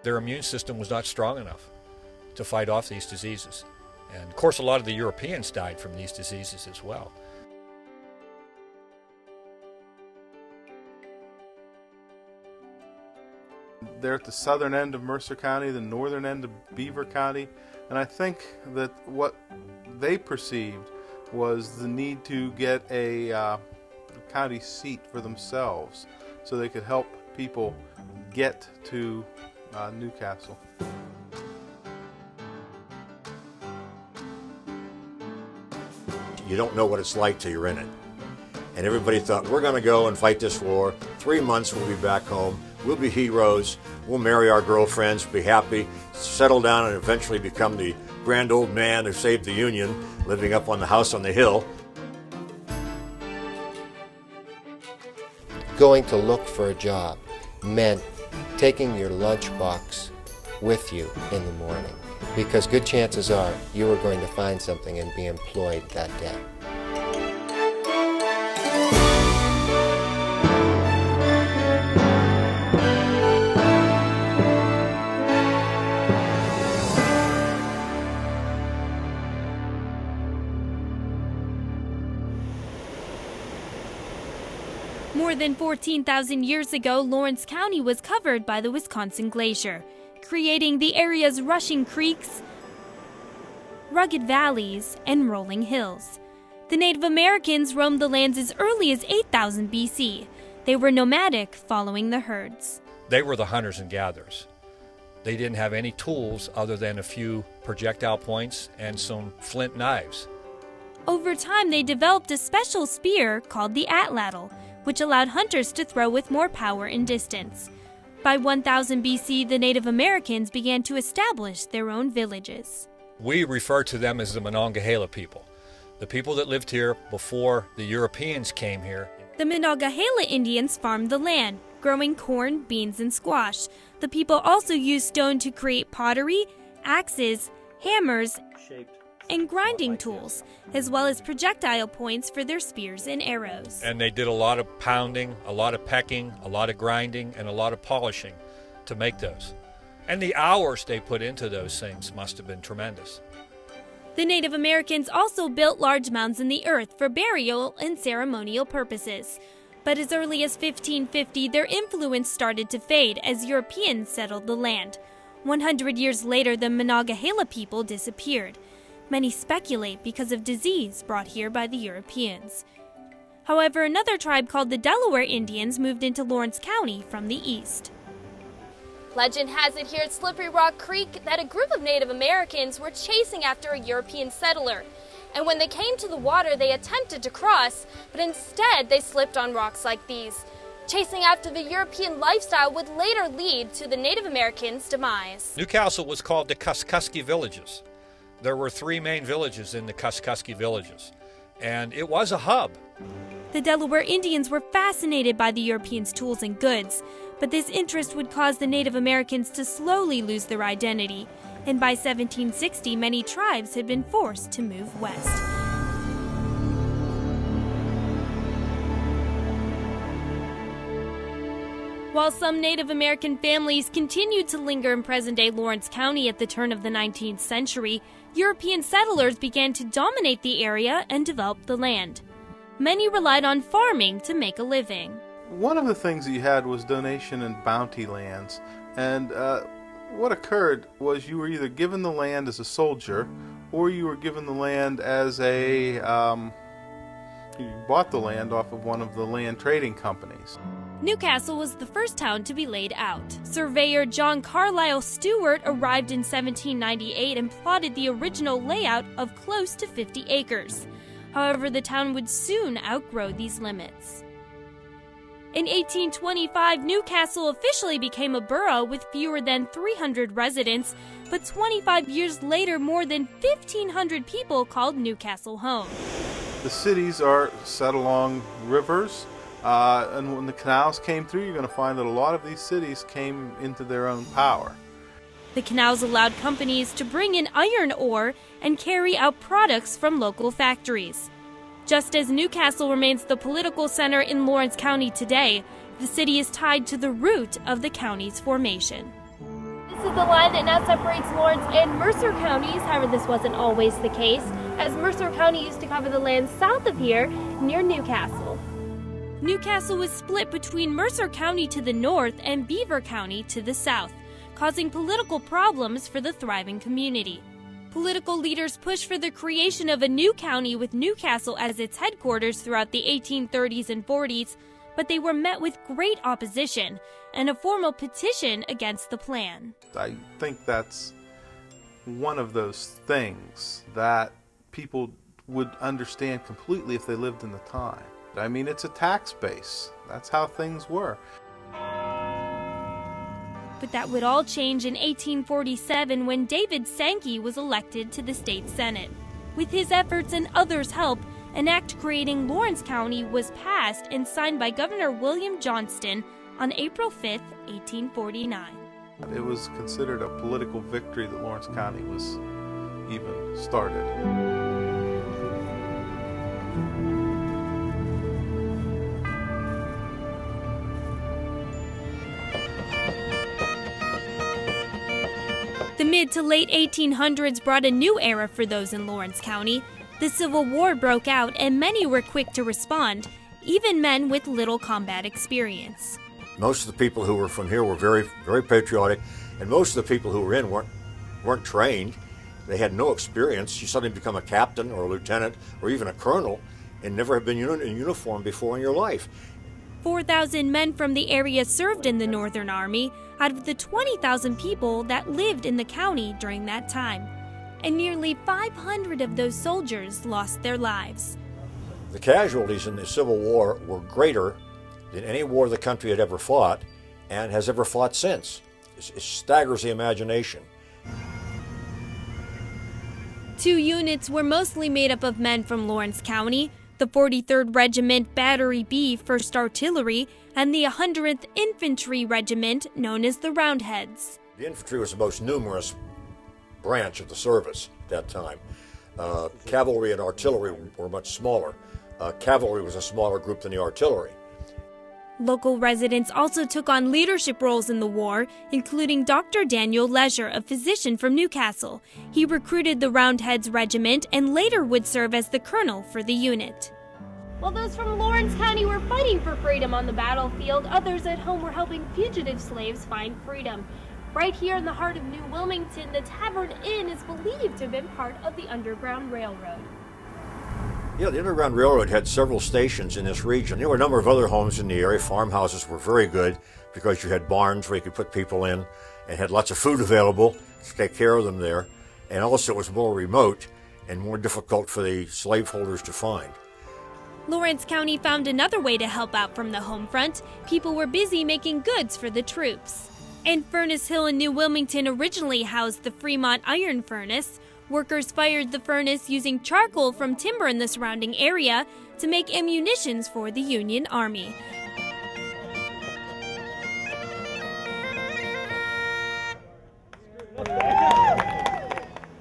Their immune system was not strong enough to fight off these diseases. And of course, a lot of the Europeans died from these diseases as well. They're at the southern end of Mercer County, the northern end of Beaver County, and I think that what they perceived was the need to get a county seat for themselves so they could help people get to Newcastle. You don't know what it's like till you're in it. And everybody thought, we're going to go and fight this war. 3 months, we'll be back home. We'll be heroes. We'll marry our girlfriends, be happy, settle down, and eventually become the grand old man who saved the Union, living up on the house on the hill. Going to look for a job meant taking your lunchbox with you in the morning, because good chances are you were going to find something and be employed that day. More than 14,000 years ago, Lawrence County was covered by the Wisconsin Glacier, creating the area's rushing creeks, rugged valleys, and rolling hills. The Native Americans roamed the lands as early as 8,000 BC. They were nomadic, following the herds. They were the hunters and gatherers. They didn't have any tools other than a few projectile points and some flint knives. Over time, they developed a special spear called the atlatl, which allowed hunters to throw with more power and distance. By 1000 BC, the Native Americans began to establish their own villages. We refer to them as the Monongahela people, the people that lived here before the Europeans came here. The Monongahela Indians farmed the land, growing corn, beans, and squash. The people also used stone to create pottery, axes, hammers, and grinding tools, as well as projectile points for their spears and arrows. And they did a lot of pounding, a lot of pecking, a lot of grinding, and a lot of polishing to make those. And the hours they put into those things must have been tremendous. The Native Americans also built large mounds in the earth for burial and ceremonial purposes. But as early as 1550, their influence started to fade as Europeans settled the land. 100 years later, the Monongahela people disappeared. Many speculate because of disease brought here by the Europeans. However, another tribe called the Delaware Indians moved into Lawrence County from the east. Legend has it here at Slippery Rock Creek that a group of Native Americans were chasing after a European settler. And when they came to the water, they attempted to cross, but instead they slipped on rocks like these. Chasing after the European lifestyle would later lead to the Native Americans' demise. Newcastle was called the Kuskusky Villages. There were 3 main villages in the Kuskusky Villages, and it was a hub. The Delaware Indians were fascinated by the Europeans' tools and goods, but this interest would cause the Native Americans to slowly lose their identity, and by 1760, many tribes had been forced to move west. While some Native American families continued to linger in present-day Lawrence County at the turn of the 19th century, European settlers began to dominate the area and develop the land. Many relied on farming to make a living. One of the things that you had was donation and bounty lands, and what occurred was you were either given the land as a soldier or you were given the land as a you bought the land off of one of the land trading companies. Newcastle was the first town to be laid out. Surveyor John Carlisle Stewart arrived in 1798 and plotted the original layout of close to 50 acres. However, the town would soon outgrow these limits. In 1825, Newcastle officially became a borough with fewer than 300 residents, but 25 years later, more than 1,500 people called Newcastle home. The cities are set along rivers, and when the canals came through, you're going to find that a lot of these cities came into their own power. The canals allowed companies to bring in iron ore and carry out products from local factories. Just as Newcastle remains the political center in Lawrence County today, the city is tied to the root of the county's formation. This is the line that now separates Lawrence and Mercer counties. However, this wasn't always the case, as Mercer County used to cover the land south of here, near Newcastle. Newcastle was split between Mercer County to the north and Beaver County to the south, causing political problems for the thriving community. Political leaders pushed for the creation of a new county with Newcastle as its headquarters throughout the 1830s and 40s, but they were met with great opposition and a formal petition against the plan. I think that's one of those things that people would understand completely if they lived in the time. I mean, it's a tax base. That's how things were. But that would all change in 1847 when David Sankey was elected to the state senate. With his efforts and others' help, an act creating Lawrence County was passed and signed by Governor William Johnston on April 5, 1849. It was considered a political victory that Lawrence County was even started. The mid to late 1800s brought a new era for those in Lawrence County. The Civil War broke out and many were quick to respond, even men with little combat experience. Most of the people who were from here were very, very patriotic, and most of the people who were in weren't trained. They had no experience. You suddenly become a captain or a lieutenant or even a colonel and never have been in uniform before in your life. 4,000 men from the area served in the Northern Army out of the 20,000 people that lived in the county during that time. And nearly 500 of those soldiers lost their lives. The casualties in the Civil War were greater than any war the country had ever fought and has ever fought since. It staggers the imagination. 2 units were mostly made up of men from Lawrence County, the 43rd Regiment Battery B 1st Artillery, and the 100th Infantry Regiment known as the Roundheads. The infantry was the most numerous branch of the service at that time. Cavalry and artillery were much smaller. Cavalry was a smaller group than the artillery. Local residents also took on leadership roles in the war, including Dr. Daniel Leisure, a physician from Newcastle. He recruited the Roundheads Regiment and later would serve as the colonel for the unit. While those from Lawrence County were fighting for freedom on the battlefield, others at home were helping fugitive slaves find freedom. Right here in the heart of New Wilmington, the Tavern Inn is believed to have been part of the Underground Railroad. Yeah, the Underground Railroad had several stations in this region. There were a number of other homes in the area. Farmhouses were very good because you had barns where you could put people in and had lots of food available to take care of them there. And also it was more remote and more difficult for the slaveholders to find. Lawrence County found another way to help out from the home front. People were busy making goods for the troops. And Furnace Hill in New Wilmington originally housed the Fremont Iron Furnace. Workers fired the furnace using charcoal from timber in the surrounding area to make ammunitions for the Union Army.